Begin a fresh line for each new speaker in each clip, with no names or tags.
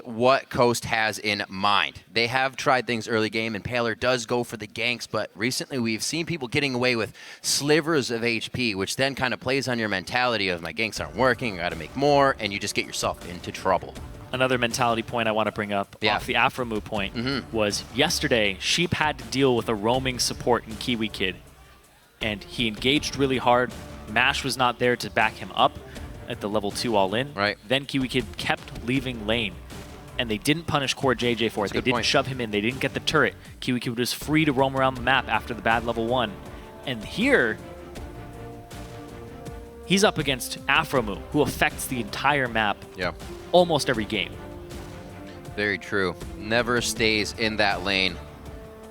what Coast has in mind. They have tried things early game, and Paler does go for the ganks, but recently we've seen people getting away with slivers of HP, which then kind of plays on your mentality of my ganks aren't working, I got to make more, and you just get yourself into trouble.
Another mentality point I want to bring up off the Afromu point was yesterday, Sheep had to deal with a roaming support in Kiwi Kid, and he engaged really hard. Mash was not there to back him up at the level 2 all-in.
Right.
Then Kiwi Kid kept leaving lane, and they didn't punish Core JJ for it. They didn't shove him in. They didn't get the turret. Kiwi Kid was free to roam around the map after the bad level 1. And here, he's up against Afromu, who affects the entire map almost every game.
Very true. Never stays in that lane.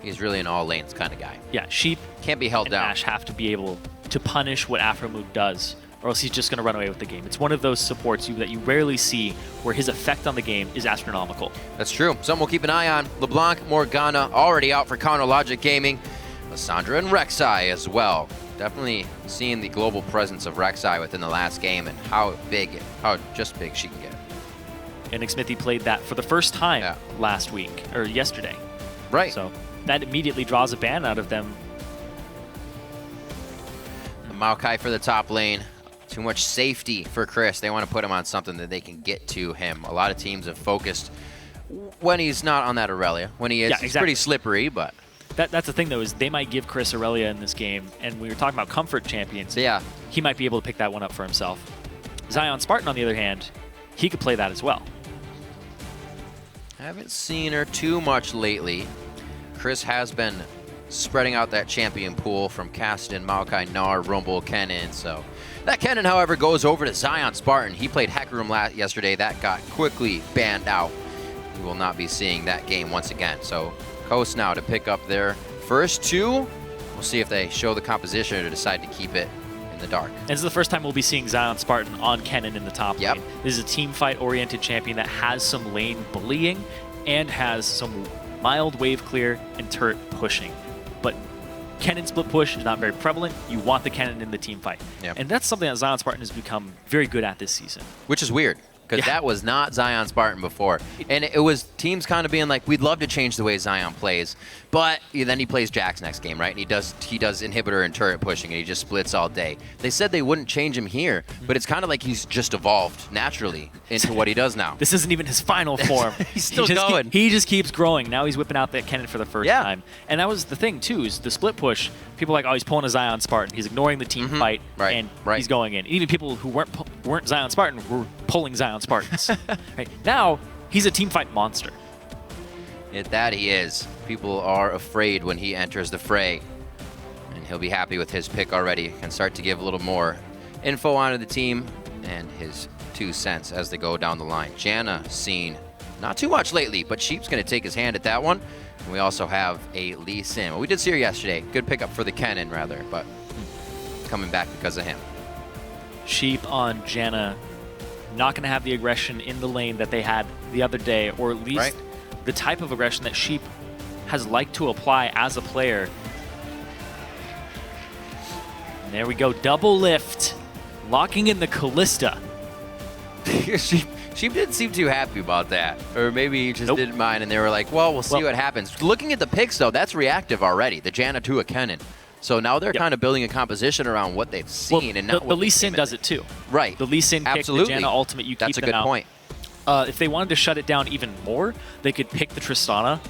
He's really an all lanes kind of guy.
Yeah, Sheep
can't be held
and
down.
Ash have to be able to punish what Afromu does, or else he's just going to run away with the game. It's one of those supports that you rarely see where his effect on the game is astronomical. That's
true. Something we'll keep an eye on. LeBlanc, Morgana, already out for Counter Logic Gaming. Lissandra and Rek'Sai as well. Definitely seeing the global presence of Rek'Sai within the last game and how big she can get.
And Nick Smithy played that for the first time last week, or yesterday.
Right.
So that immediately draws a ban out of them.
The Maokai for the top lane. Too much safety for Chris. They want to put him on something that they can get to him. A lot of teams have focused when he's not on that Aurelia. When he is, he's pretty slippery, but...
That's the thing, though, is they might give Chris Aurelia in this game, and we were talking about comfort champions. He might be able to pick that one up for himself. Zion Spartan, on the other hand, he could play that as well.
Haven't seen her too much lately. Chris has been spreading out that champion pool from Caston, Maokai, Gnar, Rumble, Kennen. So that Kennen, however, goes over to Zion Spartan. He played Hecarim yesterday. That got quickly banned out. We will not be seeing that game once again. So Coast now to pick up their first 2. We'll see if they show the composition or decide to keep it in the dark.
And this is the first time we'll be seeing Zion Spartan on Kennen in the top lane. This is a team fight oriented champion that has some lane bullying and has some mild wave clear and turret pushing. But Kennen split push is not very prevalent. You want the Kennen in the team fight. And that's something that Zion Spartan has become very good at this season.
Which is weird, because that was not Zion Spartan before. And it was teams kind of being like, we'd love to change the way Zion plays, but then he plays Jax next game, right? And he does inhibitor and turret pushing, and he just splits all day. They said they wouldn't change him here, but it's kind of like he's just evolved naturally into what he does now.
This isn't even his final form.
He's still going.
He just keeps growing. Now he's whipping out that Kennen for the first time. And that was the thing, too, is the split push. People are like, oh, he's pulling a Zion Spartan. He's ignoring the team fight, and he's going in. Even people who weren't Zion Spartan were pulling Zion Spartans. Now, he's a team fight monster.
That he is. People are afraid when he enters the fray. And he'll be happy with his pick already. Can start to give a little more info onto the team and his 2 cents as they go down the line. Janna seen not too much lately, but Sheep's going to take his hand at that one. And we also have a Lee Sin. Well, we did see her yesterday. Good pickup for the Kennen, rather, but coming back because of him.
Sheep on Janna, not going to have the aggression in the lane that they had the other day, or at least the type of aggression that Sheep has liked to apply as a player. And there we go, double lift, locking in the Callista.
Sheep didn't seem too happy about that. Or maybe he just didn't mind, and they were like, well, we'll see what happens. Looking at the picks, though, that's reactive already, the Janna to a Kennen. So now they're kind of building a composition around what they've seen. And not
the Lee Sin does it, too.
Right.
The Lee Sin kick, the Janna ultimate, you keep them out.
That's a good point.
If they wanted to shut it down even more, they could pick the Tristana.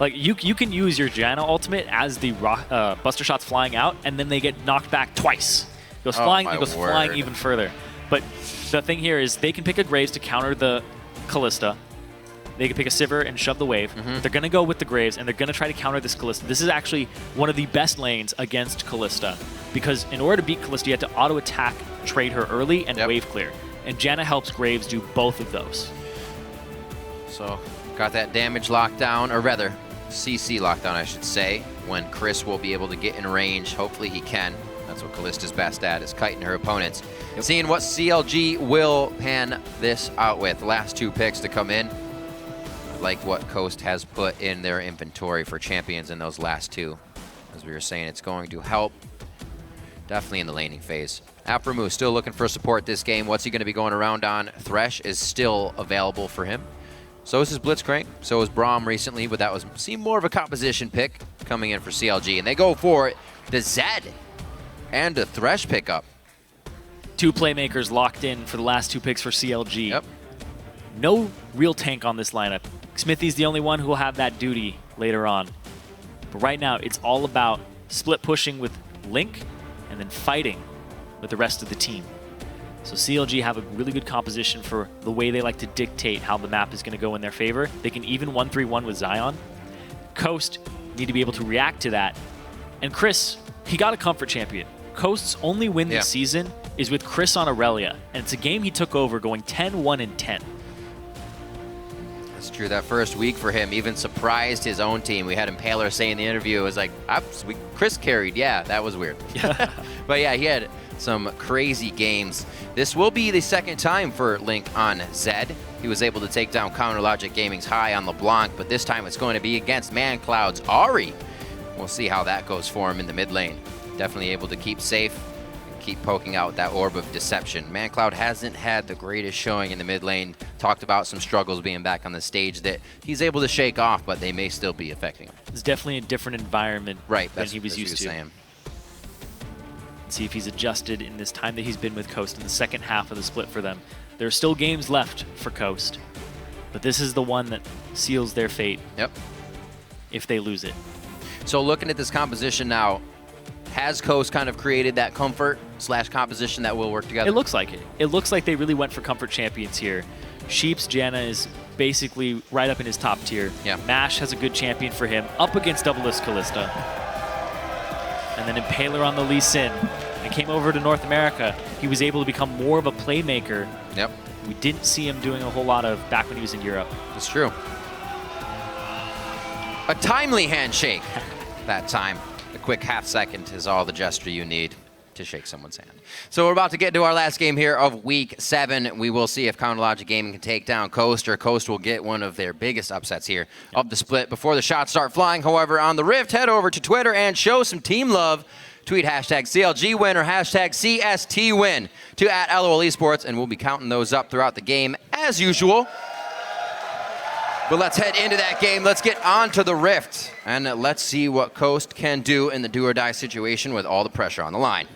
Like, you can use your Janna ultimate as the Buster Shots flying out, and then they get knocked back twice. It goes flying, it goes flying even further. But the thing here is they can pick a Graves to counter the Callista. They can pick a Sivir and shove the wave. They're going to go with the Graves, and they're going to try to counter this Callista. This is actually one of the best lanes against Callista, because in order to beat Callista, you have to auto-attack, trade her early, and wave clear. And Janna helps Graves do both of those.
So, got that damage lockdown, or rather, CC lockdown, I should say, when Chris will be able to get in range. Hopefully he can. That's what Callista's best at, is kiting her opponents. Seeing what CLG will pan this out with. Last 2 picks to come in. I like what Coast has put in their inventory for champions in those last 2. As we were saying, it's going to help. Definitely in the laning phase. Afromu still looking for support this game. What's he going to be going around on? Thresh is still available for him. So is his Blitzcrank. So is Braum recently, but that seemed more of a composition pick coming in for CLG. And they go for the Zed and a Thresh pickup.
2 playmakers locked in for the last 2 picks for CLG.
Yep.
No real tank on this lineup. Smithy's the only one who will have that duty later on. But right now, it's all about split pushing with Link and then fighting with the rest of the team. So CLG have a really good composition for the way they like to dictate how the map is going to go in their favor. They can even 1-3-1 with Zion. Coast need to be able to react to that. And Chris, he got a comfort champion. Coast's only win this season is with Chris on Aurelia, and it's a game he took over going 10-1-10.
That's true. That first week for him even surprised his own team. We had Impaler say in the interview, it was like, Chris carried. Yeah, that was weird. But yeah, he had some crazy games. This will be the second time for Link on Zed. He was able to take down Counter Logic Gaming's High on LeBlanc, but this time it's going to be against ManCloud's Ari. We'll see how that goes for him in the mid lane. Definitely able to keep safe and keep poking out that orb of deception. ManCloud hasn't had the greatest showing in the mid lane. Talked about some struggles being back on the stage that he's able to shake off, but they may still be affecting him.
It's definitely a different environment than he was used to.
Saying.
See if he's adjusted in this time that he's been with Coast in the second half of the split for them. There are still games left for Coast, but this is the one that seals their fate.
Yep.
If they lose it.
So looking at this composition now, has Coast kind of created that comfort / composition that will work together?
It looks like it. It looks like they really went for comfort champions here. Sheep's Janna is basically right up in his top tier.
Yeah.
Mash has a good champion for him, up against Doubleless Kalista. And then Impaler on the Lee Sin. And came over to North America. He was able to become more of a playmaker.
Yep.
We didn't see him doing a whole lot of back when he was in Europe.
That's true. A timely handshake that time. A quick half second is all the gesture you need to shake someone's hand. So we're about to get to our last game here of Week 7. We will see if Counter Logic Gaming can take down Coast, or Coast will get one of their biggest upsets here of the split. Before the shots start flying, however, on the Rift, head over to Twitter and show some team love. Tweet hashtag CLG win or hashtag CST win to @LOL Esports, and we'll be counting those up throughout the game as usual. But let's head into that game. Let's get on to the Rift, and let's see what Coast can do in the do-or-die situation with all the pressure on the line.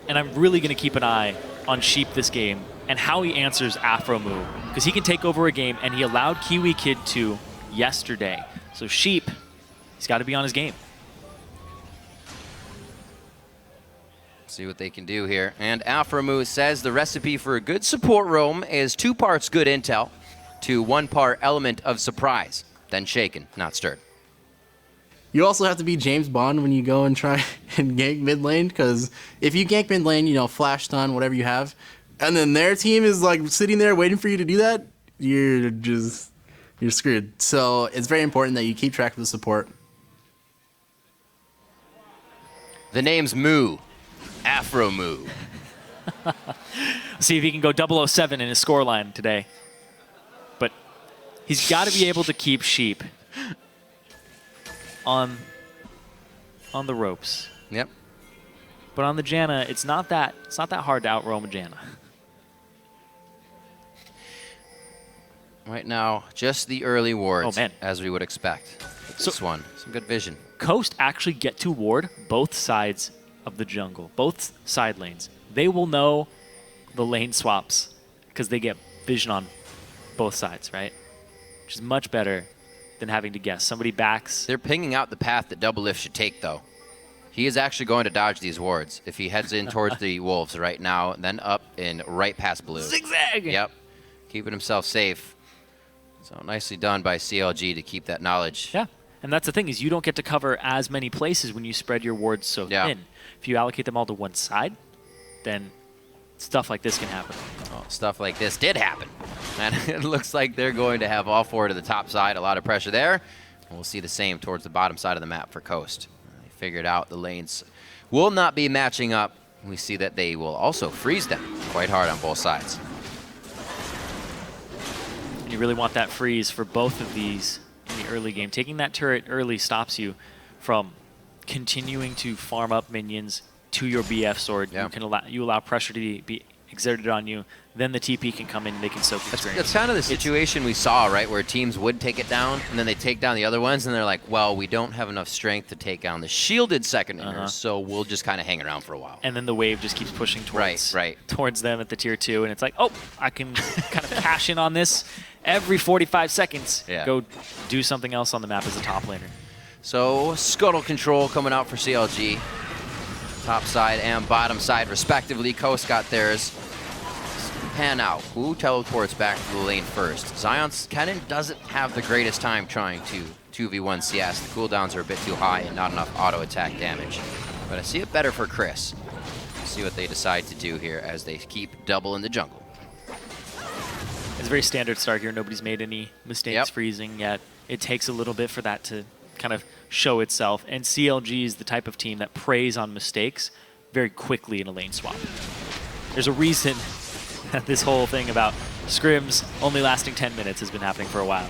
And I'm really going to keep an eye on Sheep this game and how he answers Afromu, because he can take over a game, and he allowed Kiwi Kid to yesterday. So Sheep, he's got to be on his game.
See what they can do here. And Afromu says the recipe for a good support roam is 2 parts good intel to 1 part element of surprise, then shaken, not stirred.
You also have to be James Bond when you go and try and gank mid lane, because if you gank mid lane, you know, flash stun, whatever you have, and then their team is like sitting there waiting for you to do that, you're screwed. So it's very important that you keep track of the support.
The name's Moo. Afromu.
See if he can go 007 in his scoreline today. But he's got to be able to keep Sheep on the ropes.
Yep.
But on the Janna, it's not that hard to outroam a Janna.
Right now, just the early wards,
Oh, man.
as we would expect. This one, some good vision.
Coast actually get to ward both sides of the jungle, both side lanes. They will know the lane swaps because they get vision on both sides, right? Which is much better than having to guess. Somebody backs.
They're pinging out the path that Doublelift should take, though. He is actually going to dodge these wards if he heads in towards the Wolves right now, then up and right past Blue.
Zigzag!
Yep. Keeping himself safe. So nicely done by CLG to keep that knowledge.
Yeah. And that's the thing, is you don't get to cover as many places when you spread your wards so thin. If you allocate them all to one side, then stuff like this can happen.
Oh, stuff like this did happen. And it looks like they're going to have all 4 to the top side. A lot of pressure there. We'll see the same towards the bottom side of the map for Coast. They figured out the lanes will not be matching up. We see that they will also freeze them quite hard on both sides.
And you really want that freeze for both of these in the early game. Taking that turret early stops you from continuing to farm up minions to your BF sword.
Yeah.
You allow pressure to be exerted on you. Then the TP can come in and they can soak the experience.
That's kind of the situation we saw, right, where teams would take it down, and then they take down the other ones, and they're like, well, we don't have enough strength to take down the shielded second inners, so we'll just kind of hang around for a while.
And then the wave just keeps pushing towards,
right.
towards them at the tier 2, and it's like, oh, I can kind of cash in on this every 45 seconds.
Yeah.
Go do something else on the map as a top laner.
So scuttle control coming out for CLG. Top side and bottom side, respectively. Coast got theirs. Pan out. Who teleports back to the lane first? Zion's Kennen doesn't have the greatest time trying to 2v1 CS. The cooldowns are a bit too high and not enough auto attack damage. But I see it better for Chris. See what they decide to do here as they keep double in the jungle.
It's a very standard start here. Nobody's made any mistakes freezing yet. It takes a little bit for that to kind of show itself. And CLG is the type of team that preys on mistakes very quickly in a lane swap. There's a reason that this whole thing about scrims only lasting 10 minutes has been happening for a while.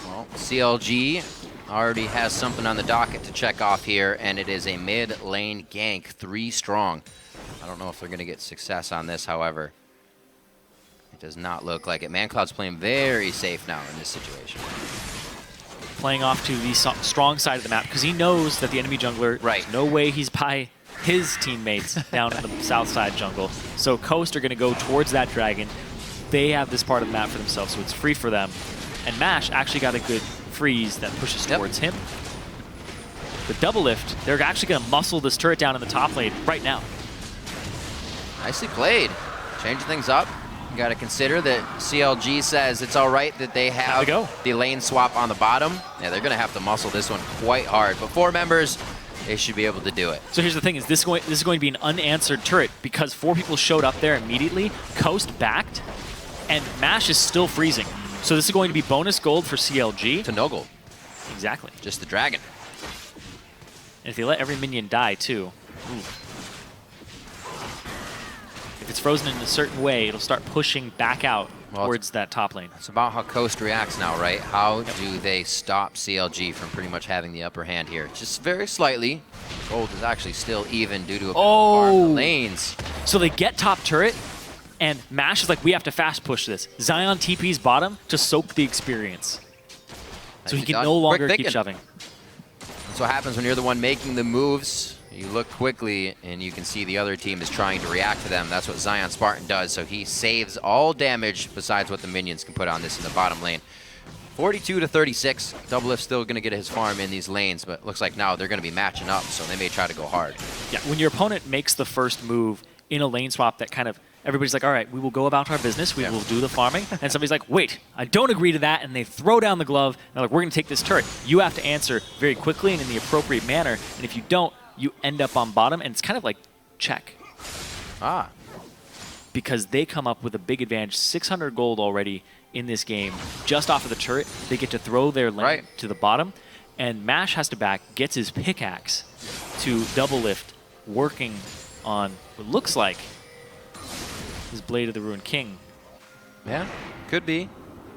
Well, CLG already has something on the docket to check off here, and it is a mid lane gank, 3 strong. I don't know if they're going to get success on this, however. It does not look like it. ManCloud's playing very safe now in this situation.
Playing off to the strong side of the map because he knows that the enemy jungler, there's no way he's by his teammates down in the south side jungle. So Coast are going to go towards that dragon. They have this part of the map for themselves, so it's free for them. And Mash actually got a good freeze that pushes towards him. The double lift, they're actually going to muscle this turret down in the top lane right now.
Nicely played. Changing things up. You got to consider that CLG says it's all right that they have the lane swap on the bottom. Yeah, they're going to have to muscle this one quite hard. But 4 members, they should be able to do it.
So here's the thing: is this is going to be an unanswered turret because 4 people showed up there immediately. Coast backed, and Mash is still freezing. So this is going to be bonus gold for CLG.
To no gold.
Exactly.
Just the dragon.
And if they let every minion die too. Ooh. If it's frozen in a certain way, it'll start pushing back out towards that top lane.
It's about how Coast reacts now, right? How do they stop CLG from pretty much having the upper hand here? Just very slightly. Gold is actually still even due to a bit of the lanes.
So they get top turret, and Mash is like, we have to fast push this. Zion TP's bottom to soak the experience. So he can no longer keep shoving.
That's what happens when you're the one making the moves. You look quickly, and you can see the other team is trying to react to them. That's what Zion Spartan does, so he saves all damage besides what the minions can put on this in the bottom lane. 42 to 36. Doublelift's still going to get his farm in these lanes, but it looks like now they're going to be matching up, so they may try to go hard.
Yeah, when your opponent makes the first move in a lane swap that kind of, everybody's like, all right, we will go about our business, we will do the farming, and somebody's like, wait, I don't agree to that, and they throw down the glove, and they're like, we're going to take this turret. You have to answer very quickly and in the appropriate manner, and if you don't, you end up on bottom, and it's kind of like check. Because they come up with a big advantage, 600 gold already in this game, just off of the turret. They get to throw their lane to the bottom, and Mash has to back, gets his pickaxe to double lift, working on what looks like his Blade of the Ruined King.
Yeah, could be.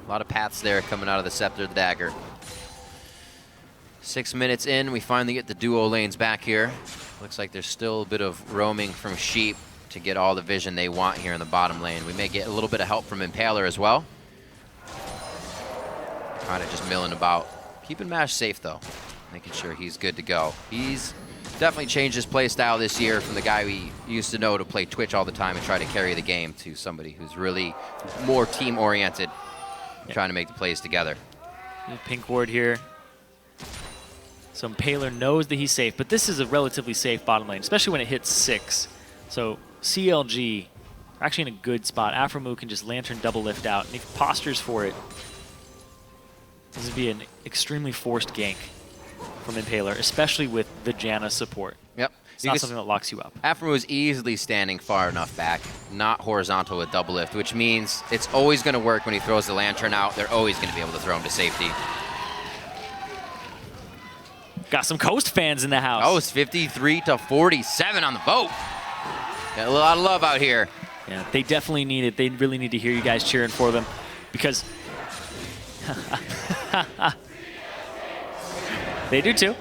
A lot of paths there coming out of the Scepter Dagger. 6 minutes in, we finally get the duo lanes back here. Looks like there's still a bit of roaming from Sheep to get all the vision they want here in the bottom lane. We may get a little bit of help from Impaler as well. Kind of just milling about. Keeping Mash safe, though. Making sure he's good to go. He's definitely changed his play style this year from the guy we used to know to play Twitch all the time and try to carry the game to somebody who's really more team-oriented, trying to make the plays together.
Pink ward here. So Impaler knows that he's safe, but this is a relatively safe bottom lane, especially when it hits 6. So CLG are actually in a good spot. Afromu can just Lantern double lift out, and if he postures for it, this would be an extremely forced gank from Impaler, especially with the Janna support.
Yep.
It's not something that locks you up.
Afromu is easily standing far enough back, not horizontal with double lift, which means it's always going to work when he throws the Lantern out. They're always going to be able to throw him to safety.
Got some Coast fans in the house.
Oh, it's 53 to 47 on the vote. Got a lot of love out here.
Yeah, they definitely need it. They really need to hear you guys cheering for them because they do too.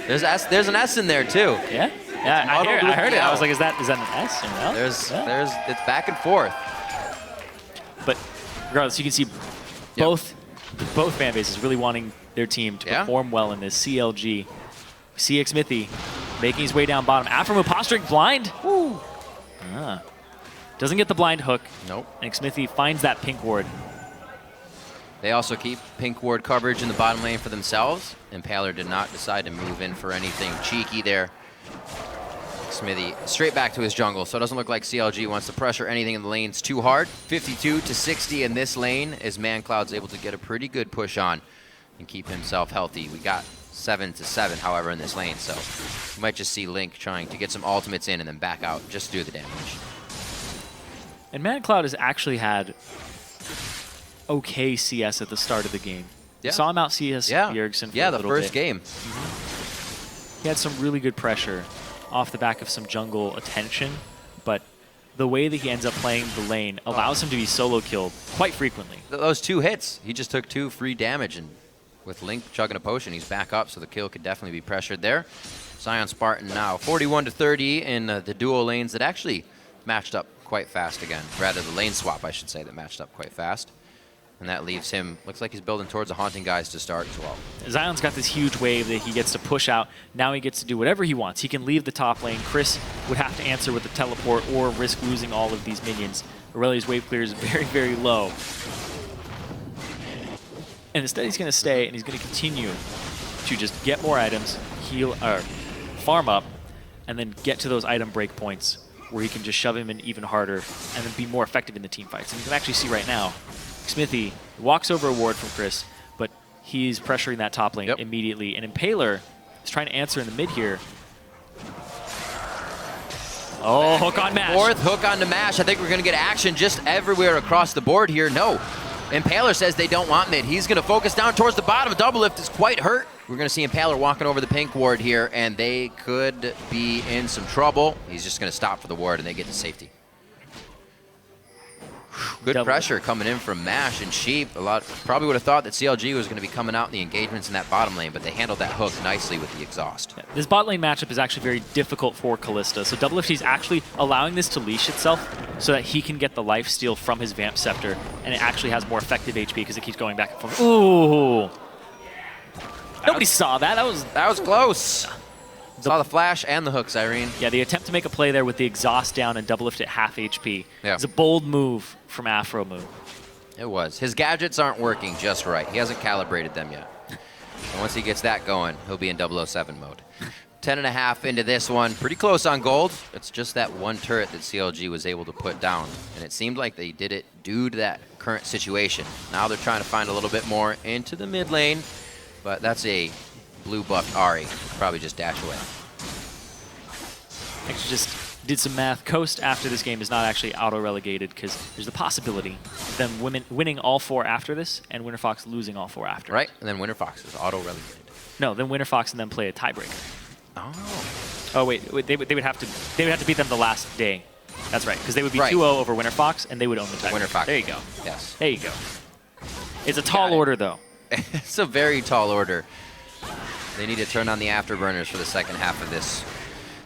There's an S in there too.
Yeah? Yeah, I heard it. I was like, is that an S or no?
It's back and forth.
But regardless, you can see both fan bases really wanting their team to perform well in this. CLG, CX Smithy making his way down bottom. Afro posturing blind. Woo. Doesn't get the blind hook.
Nope.
And Smithy finds that pink ward.
They also keep pink ward coverage in the bottom lane for themselves. Impaler did not decide to move in for anything cheeky there. Smithy straight back to his jungle, so it doesn't look like CLG wants to pressure anything in the lanes too hard. 52 to 60 in this lane as ManCloud's able to get a pretty good push on and keep himself healthy. We got 7 to 7, however, in this lane, so you might just see Link trying to get some ultimates in and then back out, just do the damage.
And ManCloud has actually had okay CS at the start of the game.
Yeah.
Saw him out CS Bjergsen for a little
the first
bit.
game.
He had some really good pressure off the back of some jungle attention, but the way that he ends up playing the lane allows him to be solo killed quite frequently.
Those 2 hits, he just took 2 free damage, and with Link chugging a potion, he's back up, so the kill could definitely be pressured there. Sion Spartan now 41 to 30 in the duo lanes that actually matched up quite fast again. Rather, the lane swap, I should say, that matched up quite fast. And that leaves him, looks like he's building towards the Haunting Guys to start as well.
Zion's got this huge wave that he gets to push out. Now he gets to do whatever he wants. He can leave the top lane. Chris would have to answer with the teleport or risk losing all of these minions. Aurelia's wave clear is very, very low. And instead he's going to stay and he's going to continue to just get more items, heal, or farm up, and then get to those item break points where he can just shove him in even harder and then be more effective in the team fights. And you can actually see right now, Smithy walks over a ward from Chris, but he's pressuring that top lane immediately. And Impaler is trying to answer in the mid here. Oh, hook on Mash.
4th hook on the Mash. I think we're going to get action just everywhere across the board here. No. Impaler says they don't want mid. He's going to focus down towards the bottom. Double lift is quite hurt. We're going to see Impaler walking over the pink ward here, and they could be in some trouble. He's just going to stop for the ward, and they get to safety. Good pressure coming in from Mash and Sheep. Probably would have thought that CLG was going to be coming out in the engagements in that bottom lane, but they handled that hook nicely with the exhaust.
Yeah, this bot lane matchup is actually very difficult for Kalista. So Double Lift, he's actually allowing this to leash itself so that he can get the lifesteal from his Vamp Scepter, and it actually has more effective HP because it keeps going back and forth. Ooh! Nobody saw that.
That was close. Saw the flash and the hooks, Irene.
Yeah, the attempt to make a play there with the exhaust down and Double Lift at half HP.
Yeah.
It's a bold move from Afro Moon.
It was. His gadgets aren't working just right. He hasn't calibrated them yet. And once he gets that going, he'll be in 007 mode. 10.5 into this one. Pretty close on gold. It's just that one turret that CLG was able to put down. And it seemed like they did it due to that current situation. Now they're trying to find a little bit more into the mid lane. But that's a blue buffed Ahri. Probably just dash away.
Actually just did some math. Coast after this game is not actually auto-relegated because there's the possibility of them winning all 4 after this and Winterfox losing all 4 after.
Right, and then Winterfox is auto-relegated.
No, then Winterfox and then play a tiebreaker.
Oh.
Oh wait, they would have to beat them the last day. That's right, because they would be 2-0 over Winterfox and they would own the tiebreaker.
Winterfox.
There you go.
Yes.
There you go. It's a tall order though.
It's a very tall order. They need to turn on the afterburners for the second half of this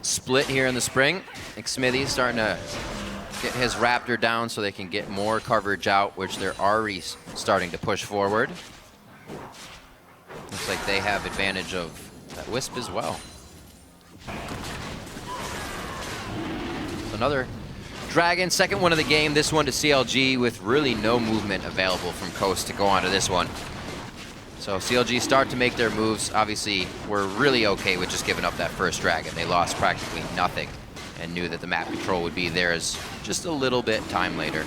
split here in the spring. I think Smithy's starting to get his Raptor down so they can get more coverage out, which they're already starting to push forward. Looks like they have advantage of that Wisp as well. Another Dragon, second one of the game. This one to CLG with really no movement available from Coast to go onto this one. So CLG start to make their moves. Obviously, we're really okay with just giving up that first Dragon. They lost practically nothing and knew that the map control would be theirs just a little bit time later.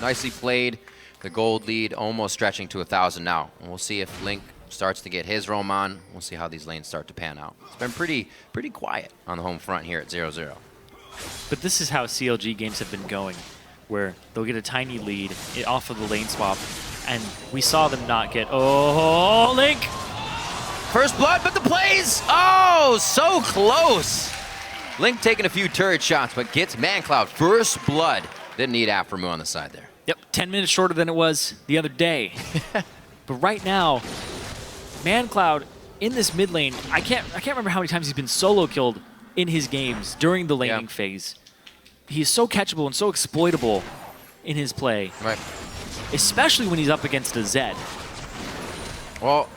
Nicely played. The gold lead almost stretching to 1,000 now. And we'll see if Link starts to get his roam on. We'll see how these lanes start to pan out. It's been pretty quiet on the home front here at 0-0.
But this is how CLG games have been going, where they'll get a tiny lead off of the lane swap, and we saw them not get, oh, Link!
First blood, but the plays, oh, so close! Link taking a few turret shots, but gets ManCloud first blood. Didn't need Afromu on the side there.
Yep, 10 minutes shorter than it was the other day. But right now, ManCloud in this mid lane, I can't remember how many times he's been solo killed in his games during the laning phase. He's so catchable and so exploitable in his play.
Right.
Especially when he's up against a Zed.
Well,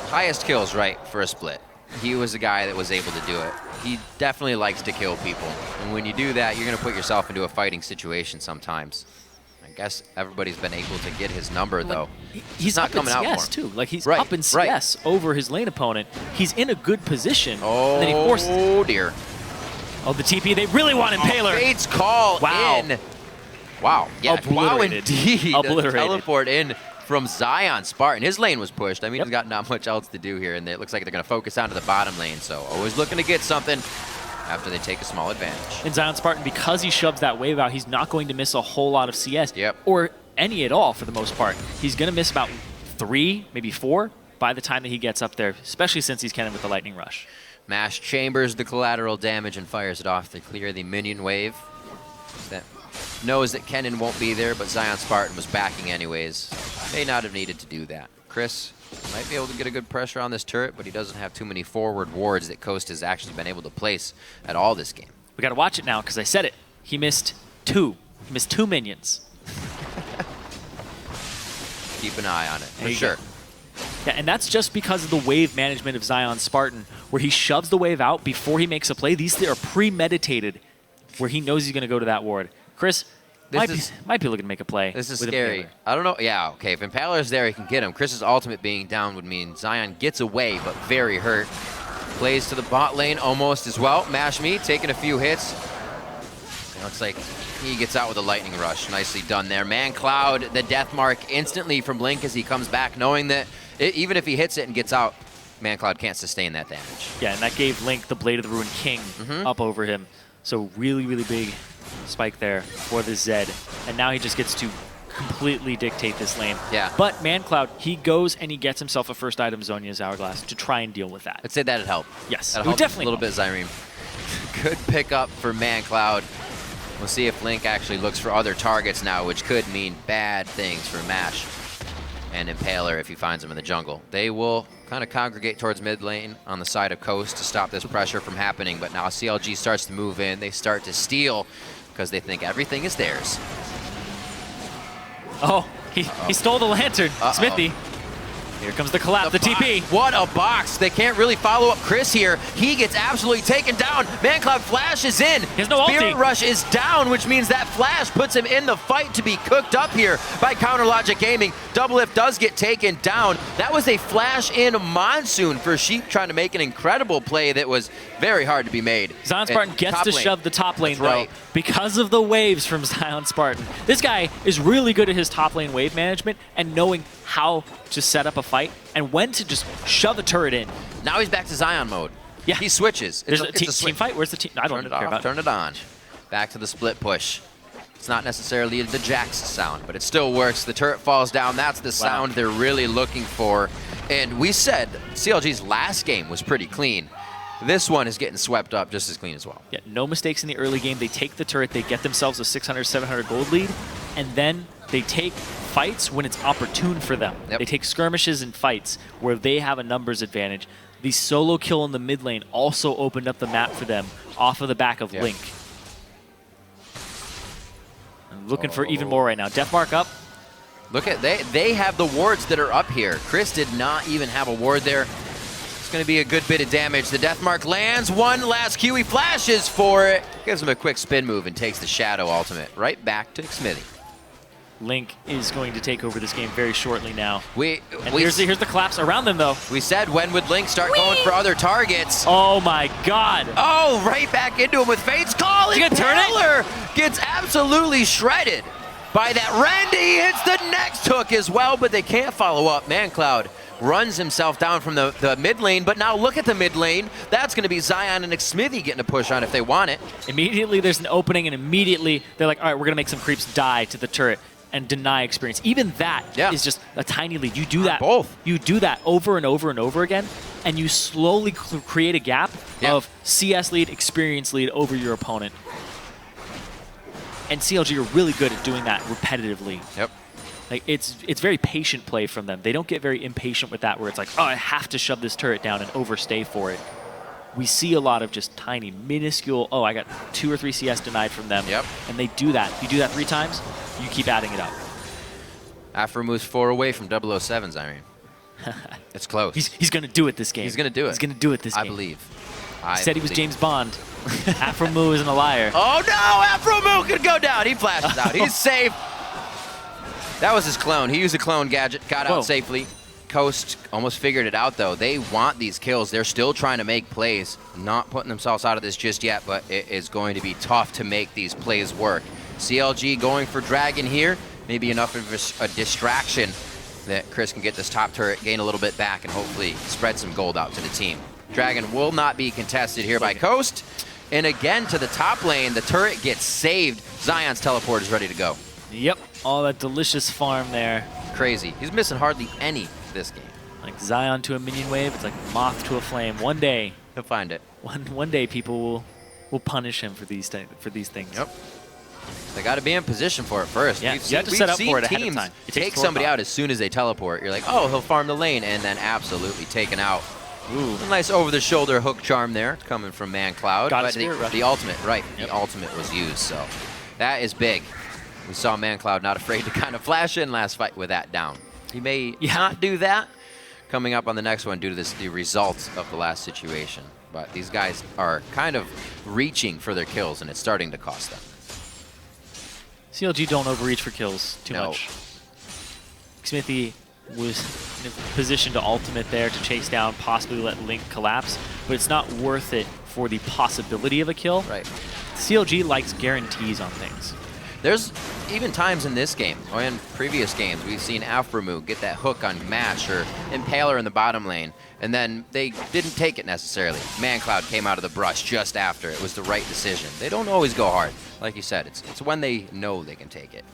highest kills, right, for a split. He was the guy that was able to do it. He definitely likes to kill people. And when you do that, you're going to put yourself into a fighting situation sometimes. I guess everybody's been able to get his number, though.
He's
not
up
coming
in
out
CS,
for him.
too. Like, he's up in CS over his lane opponent. He's in a good position.
Oh,
and then he forces
oh dear.
Oh, the TP. They really want Impaler.
Fade's call in. Wow. Yeah,
Obliterated.
Wow, indeed.
Obliterated.
Teleport in from Zion Spartan. His lane was pushed. I mean, he's got not much else to do here, and it looks like they're going to focus onto the bottom lane. So always looking to get something after they take a small advantage.
And Zion Spartan, because he shoves that wave out, he's not going to miss a whole lot of CS.
Yep.
Or any at all for the most part. He's going to miss about 3, maybe 4 by the time that he gets up there, especially since he's Kennen with the Lightning Rush.
Mash chambers the collateral damage and fires it off to clear the minion wave. That knows that Kennen won't be there, but Zion Spartan was backing anyways. May not have needed to do that. Chris might be able to get a good pressure on this turret, but he doesn't have too many forward wards that Coast has actually been able to place at all this game.
We got to watch it now because I said it. He missed 2. He missed 2 minions.
Keep an eye on it, for
you
sure.
go. Yeah, and that's just because of the wave management of Zion Spartan, where he shoves the wave out before he makes a play. These are premeditated, where he knows he's going to go to that ward. Chris might be looking to make a play.
This is
with
scary.
Impaler.
I don't know. Yeah, okay. If Impaler's there, he can get him. Chris's ultimate being down would mean Zion gets away, but very hurt. Plays to the bot lane almost as well. Mash Me taking a few hits. It looks like he gets out with a lightning rush. Nicely done there. Man Cloud, the death mark instantly from Link as he comes back, knowing that even if he hits it and gets out, Man Cloud can't sustain that damage.
Yeah, and that gave Link the Blade of the Ruined King up over him. So really, really big spike there for the Zed. And now he just gets to completely dictate this lane.
Yeah.
But Man Cloud, he goes and he gets himself a first item, Zhonya's Hourglass, to try and deal with that.
I'd say that'd help.
Yes,
that'd
it would
help
definitely
a little bit, Zyreme. Good pickup for Man Cloud. We'll see if Link actually looks for other targets now, which could mean bad things for Mash and Impaler if he finds them in the jungle. They will kind of congregate towards mid lane on the side of Coast to stop this pressure from happening, but now CLG starts to move in. They start to steal because they think everything is theirs.
Oh, he stole the lantern, Smithy. Here comes the collapse, the TP.
What a box. They can't really follow up Chris here. He gets absolutely taken down. ManCloud flashes in.
He has no ulti.
Spirit Rush is down, which means that flash puts him in the fight to be cooked up here by Counter Logic Gaming. Doublelift does get taken down. That was a flash in monsoon for Sheep trying to make an incredible play that was very hard to be made.
Zion Spartan gets to shove the top lane, though, because of the waves from Zion Spartan. This guy is really good at his top lane wave management and knowing how to set up a fight and when to just shove the turret in.
Now he's back to Zion mode.
Yeah.
He switches.
There's a team fight? Where's the team? I don't care about it.
Turn it on. Back to the split push. It's not necessarily the Jax sound, but it still works. The turret falls down. That's the sound they're really looking for. And we said CLG's last game was pretty clean. This one is getting swept up just as clean as well.
Yeah, no mistakes in the early game. They take the turret, they get themselves a 600, 700 gold lead, and then they take fights when it's opportune for them.
Yep.
They take skirmishes and fights where they have a numbers advantage. The solo kill in the mid lane also opened up the map for them off of the back of Link. I'm looking for even more right now. Deathmark up.
Look at, they have the wards that are up here. Chris did not even have a ward there. It's going to be a good bit of damage. The Deathmark lands one last Q. He flashes for it. Gives him a quick spin move and takes the Shadow ultimate right back to Smithy.
Link is going to take over this game very shortly now.
Here's
the collapse around them, though.
We said, when would Link start going for other targets?
Oh, my God.
Oh, right back into him with Fate's Call.
Is he gonna turn it?
Gets absolutely shredded by that. Randy hits the next hook as well, but they can't follow up. ManCloud runs himself down from the mid lane, but now look at the mid lane. That's going to be Zion and Smithy getting a push on if they want it.
Immediately, there's an opening, and immediately they're like, all right, we're going to make some creeps die to the turret and deny experience. Even that is just a tiny lead. You do that.
Both.
You do that over and over and over again, and you slowly create a gap of CS lead, experience lead over your opponent. And CLG are really good at doing that repetitively.
Yep.
Like it's very patient play from them. They don't get very impatient with that where it's like, oh, I have to shove this turret down and overstay for it. We see a lot of just tiny, minuscule, oh, I got 2 or 3 CS denied from them.
Yep.
And they do that. If you do that 3 times, you keep adding it up.
Afro moves 4 away from 007s, I mean. It's close.
He's going to do it this game.
He's going to do it.
He's going to do it this game.
I believe.
He said he was James Bond. Afro Moo isn't a liar.
Oh no, Afro Moo could go down. He flashes out. He's safe. That was his clone. He used a clone gadget, got out safely. Coast almost figured it out though. They want these kills. They're still trying to make plays, not putting themselves out of this just yet, but it is going to be tough to make these plays work. CLG going for Dragon here. Maybe enough of a distraction that Chris can get this top turret, gain a little bit back, and hopefully spread some gold out to the team. Dragon will not be contested here by Coast. And again, to the top lane, the turret gets saved. Zion's teleport is ready to go.
Yep, all that delicious farm there.
Crazy. He's missing hardly any this game.
Like Zion to a minion wave, it's like moth to a flame. One day,
he'll find it.
One day, people will punish him for these things.
Yep. They got to be in position for it first.
Yeah, you have to set up for it ahead of time.
Take somebody out as soon as they teleport. You're like, oh, he'll farm the lane, and then absolutely taken out. Ooh. A nice over-the-shoulder hook charm there, coming from ManCloud.
Got
the ultimate, right? Yep. The ultimate was used, so that is big. We saw ManCloud not afraid to kind of flash in last fight with that down. He may not do that coming up on the next one due to the results of the last situation. But these guys are kind of reaching for their kills, and it's starting to cost them.
CLG don't overreach for kills too much. Smithy was in a position to ultimate there to chase down, possibly let Link collapse, but it's not worth it for the possibility of a kill.
Right.
CLG likes guarantees on things.
There's even times in this game, or in previous games, we've seen Alframu get that hook on Mash or Impaler in the bottom lane, and then they didn't take it necessarily. ManCloud came out of the brush just after. It was the right decision. They don't always go hard. Like you said, it's when they know they can take it.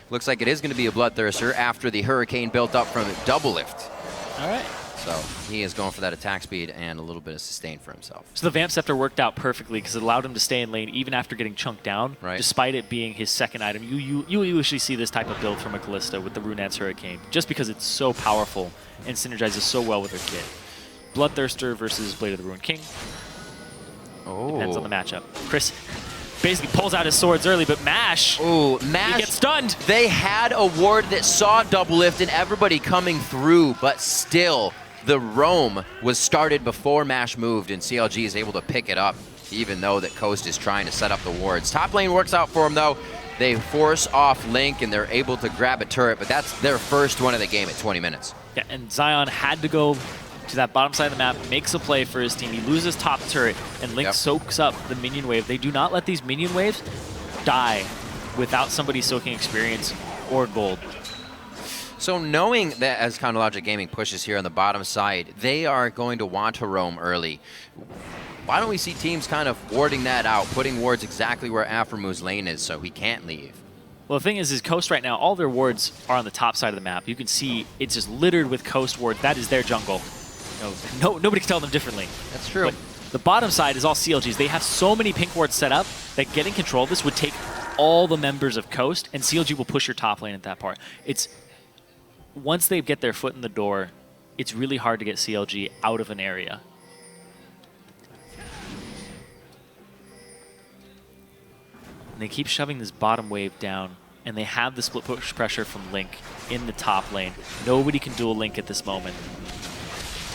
Looks like it is going to be a Bloodthirster after the Hurricane built up from Double Lift.
All right.
So he is going for that attack speed and a little bit of sustain for himself.
So the Vamp Scepter worked out perfectly because it allowed him to stay in lane even after getting chunked down, despite it being his second item. You usually see this type of build from a Kalista with the Runettes Hurricane, just because it's so powerful and synergizes so well with her kit. Bloodthirster versus Blade of the Ruined King.
Oh.
Depends on the matchup. Chris basically pulls out his swords early, but Mash,
Mash,
he gets stunned.
They had a ward that saw Double Lift and everybody coming through, but still, the roam was started before Mash moved, and CLG is able to pick it up, even though that Coast is trying to set up the wards. Top lane works out for him, though. They force off Link, and they're able to grab a turret, but that's their first one of the game at 20 minutes.
Yeah, and Zion had to go to that bottom side of the map, makes a play for his team. He loses top turret, and Link soaks up the minion wave. They do not let these minion waves die without somebody soaking experience or gold.
So knowing that as Chronologic Gaming pushes here on the bottom side, they are going to want to roam early. Why don't we see teams kind of warding that out, putting wards exactly where Aframu's lane is so he can't leave?
Well, the thing is Coast right now, all their wards are on the top side of the map. You can see it's just littered with Coast wards. That is their jungle. Nobody can tell them differently.
That's true.
But the bottom side is all CLGs. They have so many pink wards set up that getting control of this would take all the members of Coast, and CLG will push your top lane at that part. Once they get their foot in the door, it's really hard to get CLG out of an area. And they keep shoving this bottom wave down, and they have the split push pressure from Link in the top lane. Nobody can dual Link at this moment.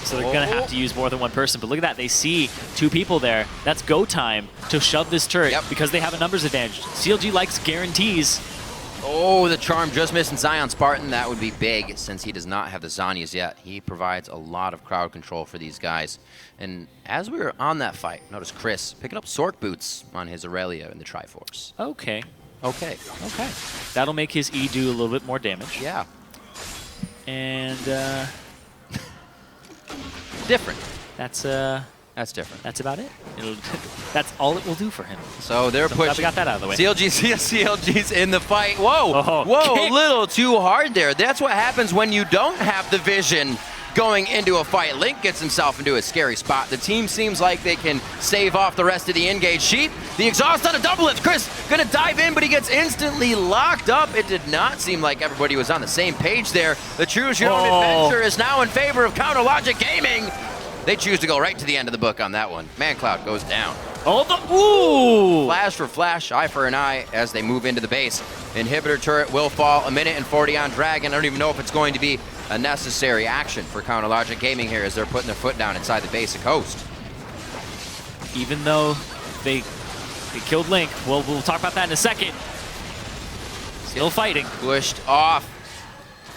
So they're going to have to use more than one person. But look at that. They see 2 people there. That's go time to shove this turret because they have a numbers advantage. CLG likes guarantees.
Oh, the charm just missing Zion Spartan. That would be big since he does not have the Zanyas yet. He provides a lot of crowd control for these guys. And as we were on that fight, notice Chris picking up Sork boots on his Aurelia in the Triforce.
Okay.
Okay.
That'll make his E do a little bit more damage.
Yeah.
And
different.
That's
different.
That's about it. That's all it will do for him.
So they're pushing.
We got that out of the way.
CLG's in the fight. Whoa,
kick.
a little too hard there. That's what happens when you don't have the vision going into a fight. Link gets himself into a scary spot. The team seems like they can save off the rest of the engage sheet. The exhaust on a double lift. Chris gonna dive in, but he gets instantly locked up. It did not seem like everybody was on the same page there. The Choose Your Own Adventure is now in favor of Counter Logic Gaming. They choose to go right to the end of the book on that one. ManCloud goes down.
Ooh!
Flash for flash, eye for an eye as they move into the base. Inhibitor turret will fall. 1:40 on Dragon. I don't even know if it's going to be a necessary action for Counter Logic Gaming here as they're putting their foot down inside the base of Coast.
Even though they killed Link, we'll talk about that in a second. Still fighting.
Pushed off.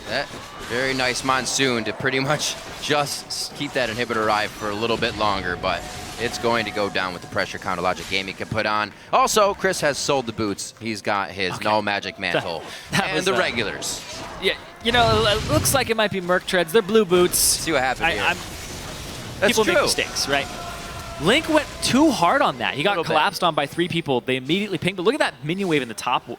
That very nice Monsoon to pretty much just keep that inhibitor alive for a little bit longer, but it's going to go down with the pressure Counter Logic Gaming can put on. Also, Chris has sold the boots. He's got his Null Magic Mantle and the regulars.
Yeah, you know, it looks like it might be Merc Treads. They're blue boots.
See what happens here.
People make mistakes, right? Link went too hard on that. He got collapsed on by 3 people. They immediately pinged. But look at that minion wave in the top lane.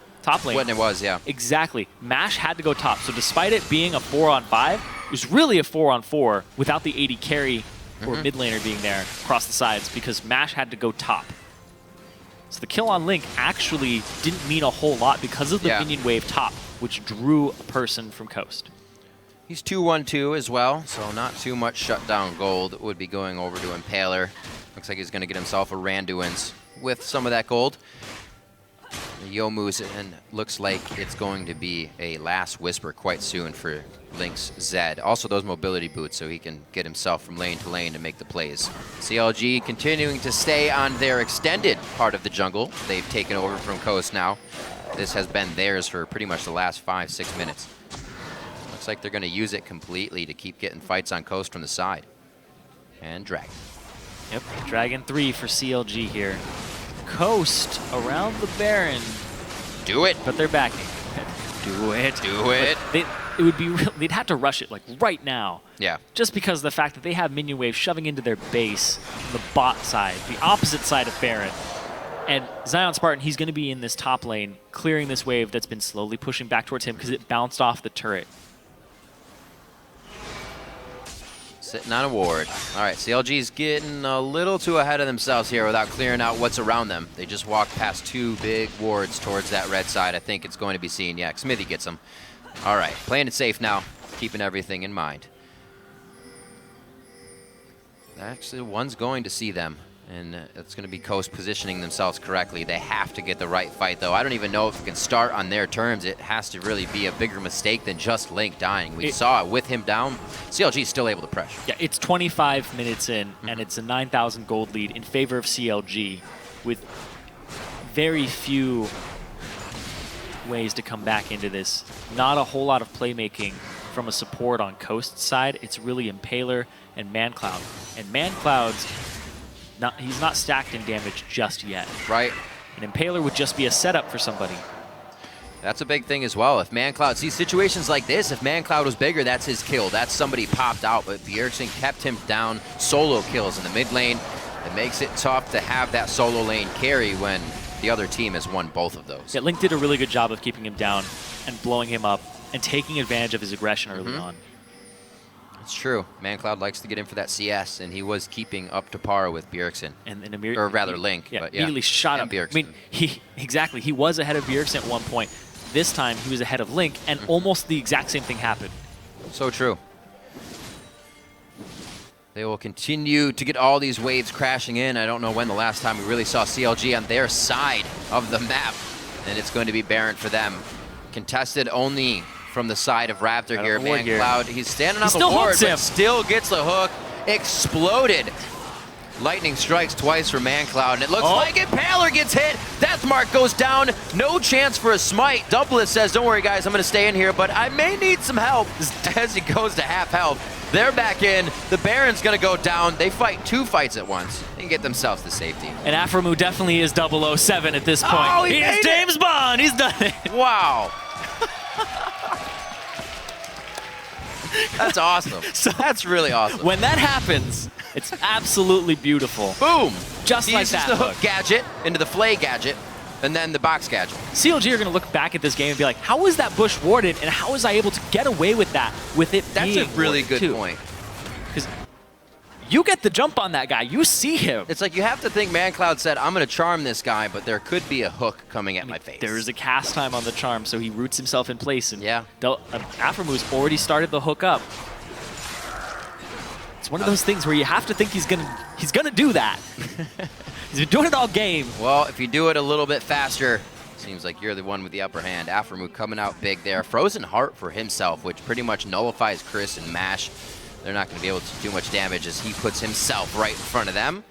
When it was, yeah.
Exactly. MASH had to go top. So despite it being a 4-on-5, it was really a 4-on-4 without the AD carry or mid laner being there across the sides because MASH had to go top. So the kill on Link actually didn't mean a whole lot because of the minion wave top, which drew a person from Coast.
He's 2-1-2 as well, so not too much shutdown gold would be going over to Impaler. Looks like he's going to get himself a Randuin's with some of that gold. Youmuu's, and looks like it's going to be a last whisper quite soon for Link's Zed. Also those mobility boots so he can get himself from lane to lane to make the plays. CLG continuing to stay on their extended part of the jungle. They've taken over from Coast now. This has been theirs for pretty much the last 5-6 minutes. Looks like they're going to use it completely to keep getting fights on Coast from the side. And Dragon.
Yep, Dragon 3 for CLG here. Coast around the Baron.
Do it.
But they're backing. Do it.
Do it.
It would be real, they'd have to rush it like right now.
Yeah.
Just because of the fact that they have minion wave shoving into their base on the bot side, the opposite side of Baron. And Zion Spartan, he's going to be in this top lane, clearing this wave that's been slowly pushing back towards him because it bounced off the turret.
Sitting on a ward. All right, CLG's getting a little too ahead of themselves here without clearing out what's around them. They just walked past 2 big wards towards that red side. I think it's going to be seen. Yeah, Smithy gets them. All right, playing it safe now, keeping everything in mind. Actually, one's going to see them, and it's going to be Coast positioning themselves correctly. They have to get the right fight, though. I don't even know if it can start on their terms. It has to really be a bigger mistake than just Link dying. We saw it with him down. CLG is still able to pressure.
Yeah, it's 25 minutes in, and it's a 9,000 gold lead in favor of CLG with very few ways to come back into this. Not a whole lot of playmaking from a support on Coast side. It's really Impaler and ManCloud. And ManCloud's he's not stacked in damage just yet.
Right.
An Impaler would just be a setup for somebody.
That's a big thing as well. If ManCloud sees situations like this, if ManCloud was bigger, that's his kill. That's somebody popped out, but Bjergsen kept him down. Solo kills in the mid lane. It makes it tough to have that solo lane carry when the other team has won both of those.
Yeah, Link did a really good job of keeping him down and blowing him up and taking advantage of his aggression early on.
It's true. ManCloud likes to get in for that CS, and he was keeping up to par with Bjergsen. Or rather Link.
Yeah,
but
immediately shot him.
Bjergsen.
I mean, he was ahead of Bjergsen at one point. This time, he was ahead of Link, and almost the exact same thing happened.
So true. They will continue to get all these waves crashing in. I don't know when the last time we really saw CLG on their side of the map, and it's going to be Baron for them. Contested only from the side of Raptor here. ManCloud, he's standing on the ward, but still gets the hook. Exploded. Lightning strikes twice for ManCloud, and it looks like Impaler gets hit. Death Mark goes down. No chance for a smite. Doublet says, don't worry, guys, I'm going to stay in here, but I may need some help as he goes to half health. They're back in. The Baron's going to go down. They fight 2 fights at once and get themselves to safety.
And Aphromoo definitely is 007 at this point.
Oh,
he is James Bond. He's done it.
Wow. That's awesome.
So
that's really awesome.
When that happens, it's absolutely beautiful.
Boom.
Just like that.
The hook gadget into the flay gadget, and then the box gadget.
CLG are going to look back at this game and be like, how was that bush warded, and how was I able to get away with that with it
That's
being
a really good
too?
point.
You get the jump on that guy. You see him.
It's like you have to think ManCloud said, I'm going to charm this guy, but there could be a hook coming at my face.
There is a cast time on the charm, so he roots himself in place. And
yeah.
Aphromu's already started the hook up. It's one of those things where you have to think he's gonna do that. He's been doing it all game.
Well, if you do it a little bit faster, seems like you're the one with the upper hand. Aphromu coming out big there. Frozen Heart for himself, which pretty much nullifies Chris and Mash. They're not going to be able to do much damage as he puts himself right in front of them.